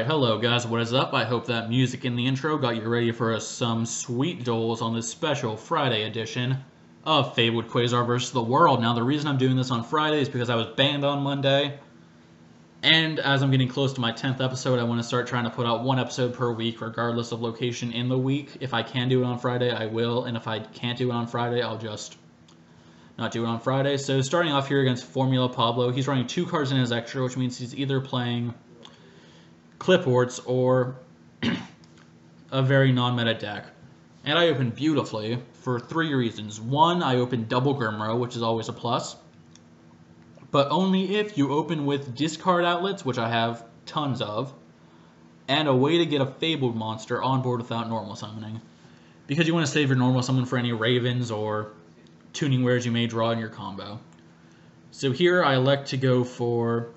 Alright, hello guys, what is up? I hope that music in the intro got you ready for some sweet doles on this special Friday edition of Fabled Quasar vs. the World. Now, the reason I'm doing this on Friday is because I was banned on Monday, and as I'm getting close to my 10th episode, I want to start trying to put out one episode per week, regardless of location in the week. If I can do it on Friday, I will, and if I can't do it on Friday, I'll just not do it on Friday. So starting off here against Formula Pablo, he's running 2 cards in his extra, which means he's either playing clipboards or a very non-meta deck. And I opened beautifully for 3 reasons. 1, I opened double Grimro, which is always a plus, but only if you open with discard outlets, which I have tons of, and a way to get a Fabled monster on board without normal summoning, because you want to save your normal summon for any Ravens or tuning wares you may draw in your combo. So here I elect to go for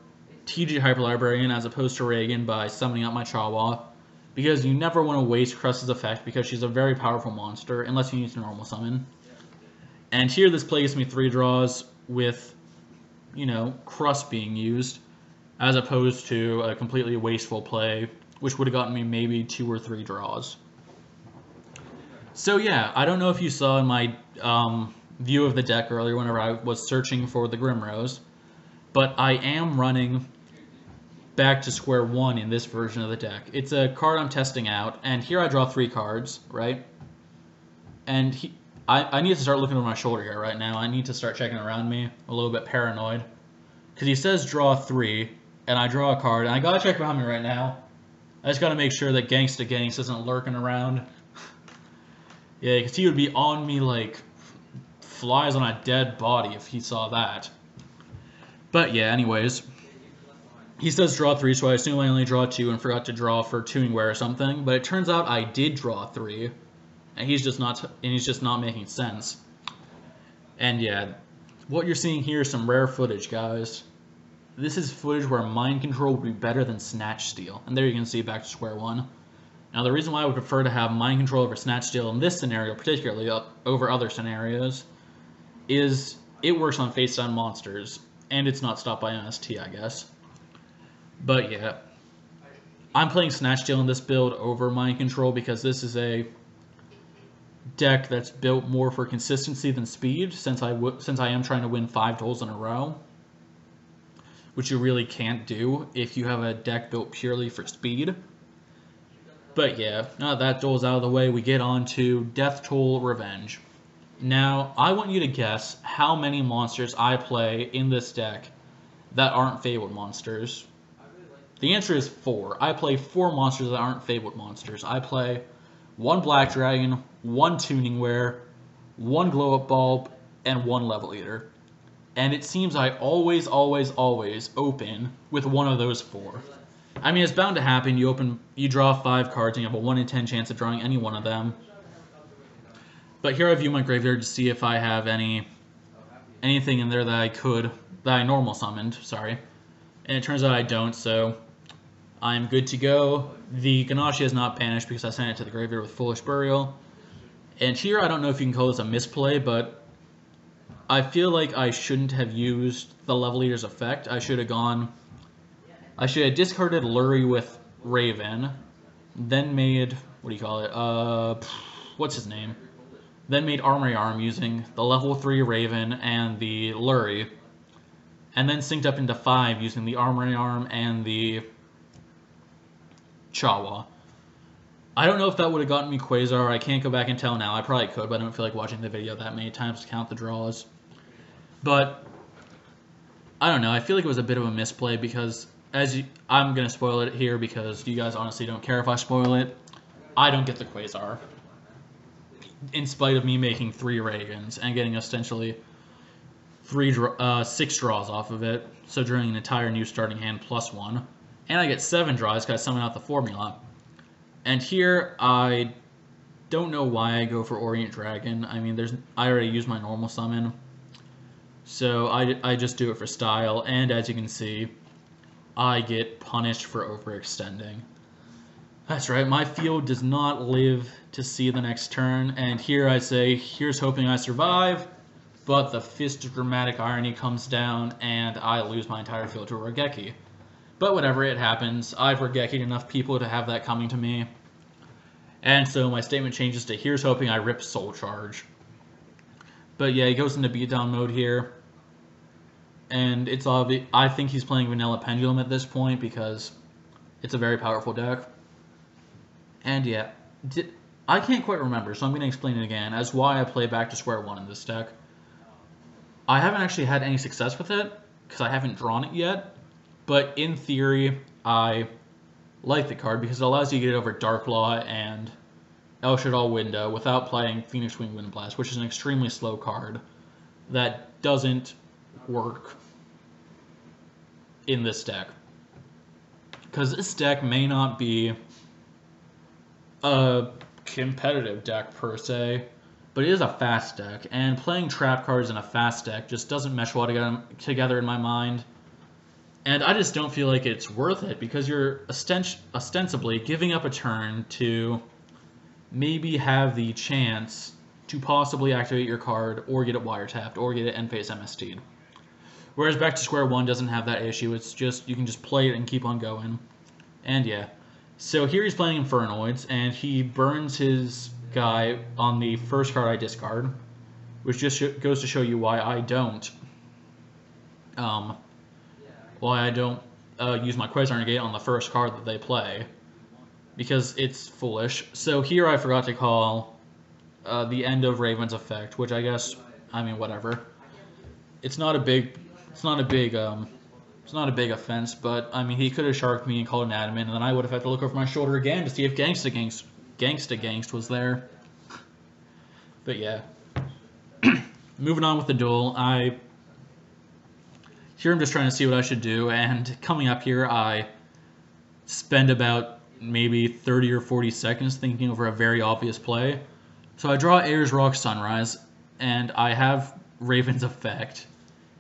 TG Hyper Librarian as opposed to Reagan by summoning up my Chawa, because you never want to waste Crust's effect because she's a very powerful monster unless you need to normal summon. And here this play gets me 3 draws with, you know, Crust being used as opposed to a completely wasteful play which would have gotten me maybe 2 or 3 draws. So yeah, I don't know if you saw in my view of the deck earlier whenever I was searching for the Grimrose, but I am running back to square one in this version of the deck. It's a card I'm testing out, and here I draw 3 cards, right? And I need to start looking over my shoulder here right now. I need to start checking around me. I'm a little bit paranoid. Because he says draw 3, and I draw a card, and I gotta check behind me right now. I just gotta make sure that Gangsta Gangs isn't lurking around. Yeah, because he would be on me like flies on a dead body if he saw that. But yeah, anyways, he says draw 3, so I assume I only draw 2 and forgot to draw for Tuningware or something. But it turns out I did draw 3, and he's just not making sense. And yeah, what you're seeing here is some rare footage, guys. This is footage where Mind Control would be better than Snatch Steal, and there you can see back to square one. Now, the reason why I would prefer to have Mind Control over Snatch Steal in this scenario, particularly over other scenarios, is it works on face-down monsters, and it's not stopped by MST, I guess. But yeah, I'm playing Snatch Steal in this build over Mind Control because this is a deck that's built more for consistency than speed, since I am trying to win 5 duels in a row, which you really can't do if you have a deck built purely for speed. But yeah, now that duel's out of the way, we get on to Death Toll Revenge. Now, I want you to guess how many monsters I play in this deck that aren't Fabled monsters. The answer is 4. I play 4 monsters that aren't Fabled monsters. I play 1 Black Dragon, 1 Tuningware, 1 Glow Up Bulb, and 1 Level Eater. And it seems I always open with one of those 4. I mean, it's bound to happen. You draw 5 cards and you have a 1 in 10 chance of drawing any one of them. But here I view my graveyard to see if I have anything in there that I normal summoned, sorry. And it turns out I don't, so I'm good to go. The Ganache is not banished because I sent it to the graveyard with Foolish Burial. And here, I don't know if you can call this a misplay, but I feel like I shouldn't have used the Level Eater's effect. I should have discarded Lurie with Raven, then made, what do you call it, what's his name? Then made Armory Arm using the level 3 Raven and the Lurie, and then synced up into 5 using the Armory Arm and the Chawa. I don't know if that would have gotten me Quasar. I can't go back and tell now. I probably could, but I don't feel like watching the video that many times to count the draws. But I don't know. I feel like it was a bit of a misplay because, I'm going to spoil it here because you guys honestly don't care if I spoil it. I don't get the Quasar, in spite of me making 3 Reagans and getting essentially 6 draws off of it, so drawing an entire new starting hand plus 1. And I get 7 draws because I summon out the formula. And here, I don't know why I go for Orient Dragon. I mean, I already used my normal summon, so I just do it for style, and as you can see, I get punished for overextending. That's right, my field does not live to see the next turn, and here I say, here's hoping I survive, but the Fist of Dramatic Irony comes down, and I lose my entire field to Rogeki. But whatever, it happens. I've regected enough people to have that coming to me. And so my statement changes to, here's hoping I rip Soul Charge. But yeah, he goes into beatdown mode here. And it's obvious. I think he's playing Vanilla Pendulum at this point because it's a very powerful deck. And yeah, I can't quite remember, so I'm going to explain it again as why I play back to square one in this deck. I haven't actually had any success with it because I haven't drawn it yet. But in theory, I like the card because it allows you to get it over Darklaw and El Shaddoll Window without playing Phoenix Wing Wind Blast, which is an extremely slow card that doesn't work in this deck. Because this deck may not be a competitive deck per se, but it is a fast deck, and playing trap cards in a fast deck just doesn't mesh well together in my mind. And I just don't feel like it's worth it because you're ostensibly giving up a turn to maybe have the chance to possibly activate your card or get it wiretapped or get it end phase MST'd. Whereas Back to Square One doesn't have that issue. It's just you can just play it and keep on going. And yeah. So here he's playing Infernoids, and he burns his guy on the first card I discard, which just goes to show you why I don't use my Quasar Negate on the first card that they play, because it's foolish. So here I forgot to call the end of Raven's effect, which I guess, I mean, whatever. It's not a big offense, but I mean, he could have sharked me and called an adamant, and then I would have had to look over my shoulder again to see if Gangsta Gangst was there. But yeah. Moving on with the duel, here I'm just trying to see what I should do, and coming up here, I spend about maybe 30 or 40 seconds thinking over a very obvious play. So I draw Ayers Rock Sunrise, and I have Raven's effect,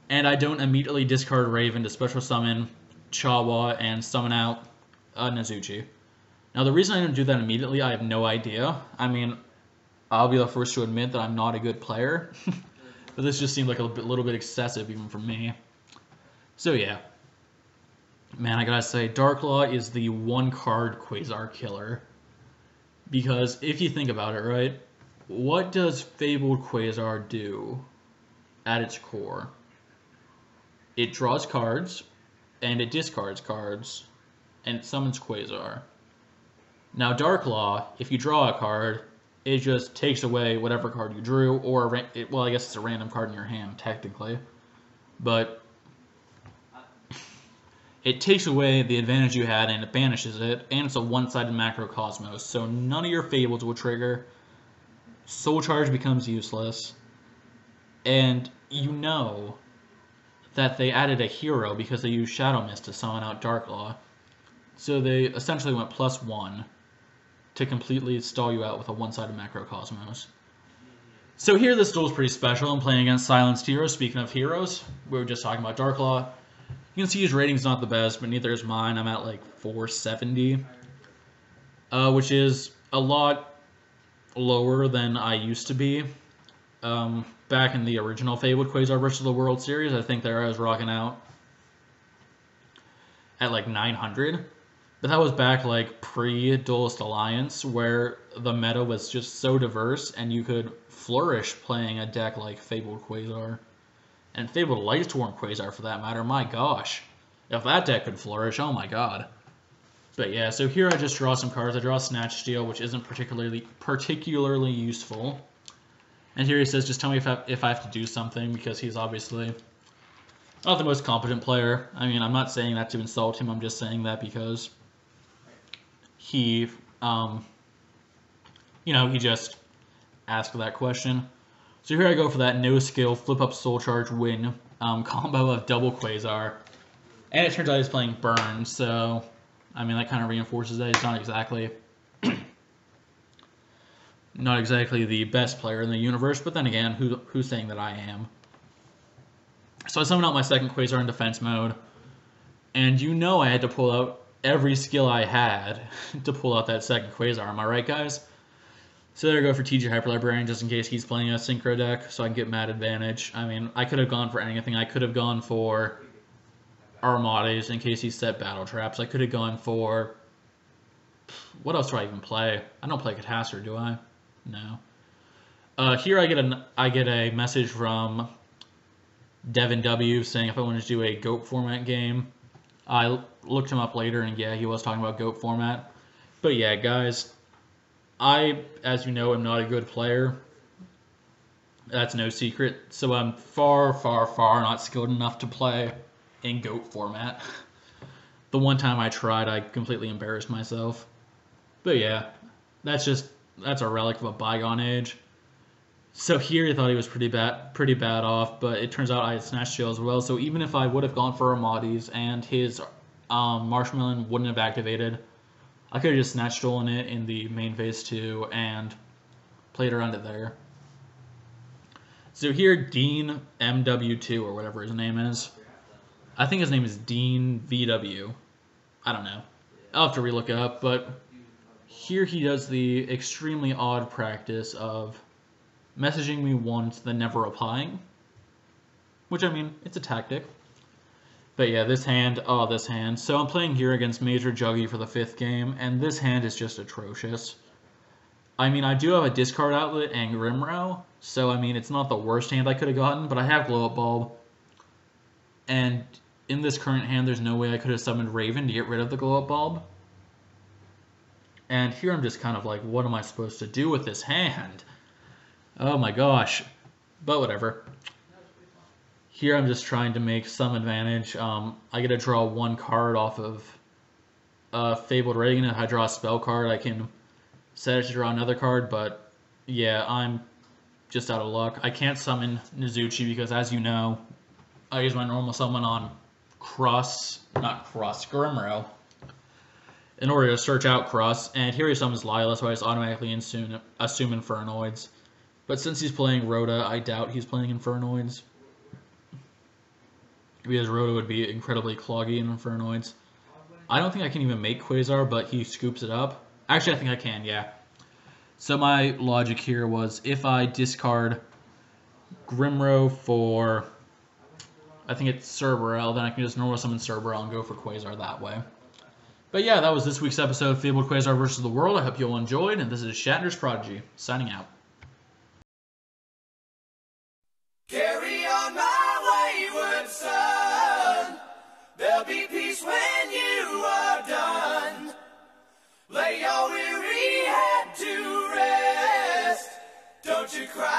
and I don't immediately discard Raven to special summon Chawa and summon out Nazuchi. Now the reason I don't do that immediately, I have no idea. I mean, I'll be the first to admit that I'm not a good player, but this just seemed like a little bit excessive even for me. So yeah, man, I gotta say, Darklaw is the one-card Quasar killer. Because if you think about it, right, what does Fabled Quasar do at its core? It draws cards, and it discards cards, and it summons Quasar. Now Darklaw, if you draw a card, it just takes away whatever card you drew, or, well, I guess it's a random card in your hand, technically. But it takes away the advantage you had, and it banishes it, and it's a one-sided macrocosmos, so none of your Fables will trigger. Soul Charge becomes useless, and you know that they added a hero because they used Shadow Mist to summon out Darklaw. So they essentially went +1 to completely stall you out with a one-sided macrocosmos. So here this duel is pretty special. I'm playing against Silenced Heroes. Speaking of heroes, we were just talking about Darklaw. You can see his rating's not the best, but neither is mine. I'm at like 470, which is a lot lower than I used to be. Back in the original Fabled Quasar versus the World Series, I think there I was rocking out at like 900. But that was back like pre-Duelist Alliance, where the meta was just so diverse, and you could flourish playing a deck like Fabled Quasar. And Fabled Lightsworn Quasar, for that matter. My gosh. If that deck could flourish, oh my god. But yeah, so here I just draw some cards. I draw Snatch Steal, which isn't particularly useful. And here he says, just tell me if I have to do something, because he's obviously not the most competent player. I mean, I'm not saying that to insult him. I'm just saying that because he, he just asked that question. So here I go for that no skill, flip up Soul Charge win combo of double Quasar. And it turns out he's playing Burn, so I mean that kind of reinforces that he's not exactly the best player in the universe, but then again, who's saying that I am? So I summon out my second Quasar in defense mode, and you know I had to pull out every skill I had to pull out that second Quasar, am I right, guys? So there I go for TG Hyper Librarian, just in case he's playing a Synchro deck, so I can get mad advantage. I mean, I could have gone for anything. I could have gone for Armades in case he set battle traps. I could have gone for... What else do I even play? I don't play Catastor, do I? No. Here I get a message from Devin W saying if I wanted to do a GOAT format game. I looked him up later, and yeah, he was talking about GOAT format. But yeah, guys, I, as you know, am not a good player. That's no secret. So I'm far, far, far not skilled enough to play in GOAT format. The one time I tried, I completely embarrassed myself. But yeah, that's a relic of a bygone age. So here I thought he was pretty bad off, but it turns out I had Snatch Shield as well. So even if I would have gone for Armades and his Marshmallow wouldn't have activated, I could have just Snatch Stolen it in the main phase 2 and played around it there. So here, Dean MW2, or whatever his name is. I think his name is Dean VW. I don't know. I'll have to relook it up, but here he does the extremely odd practice of messaging me once, then never replying. Which, I mean, it's a tactic. But yeah, this hand. So I'm playing here against Major Juggy for the 5th game, and this hand is just atrocious. I mean, I do have a discard outlet and Grimrow, so I mean, it's not the worst hand I could have gotten, but I have Glow Up Bulb. And in this current hand, there's no way I could have summoned Raven to get rid of the Glow Up Bulb. And here I'm just kind of like, what am I supposed to do with this hand? Oh my gosh. But whatever. Here I'm just trying to make some advantage. I get to draw 1 card off of Fabled Reagan. If I draw a spell card, I can set it to draw another card, but yeah, I'm just out of luck. I can't summon Nizuchi because, as you know, I use my normal summon on Grimrow, in order to search out Cross, and here he summons Lila, so I just automatically assume Infernoids. But since he's playing Rhoda, I doubt he's playing Infernoids, because Rhoda would be incredibly cloggy in Infernoids. I don't think I can even make Quasar, but he scoops it up. Actually, I think I can, yeah. So my logic here was if I discard Grimrow for, I think it's Cerberell, then I can just normal summon Cerberell and go for Quasar that way. But yeah, that was this week's episode of Fabled Quasar vs. the World. I hope you all enjoyed, and this is Shatner's Prodigy, signing out. Carry on my wayward son, there'll be peace when you are done. Lay your weary head to rest, don't you cry.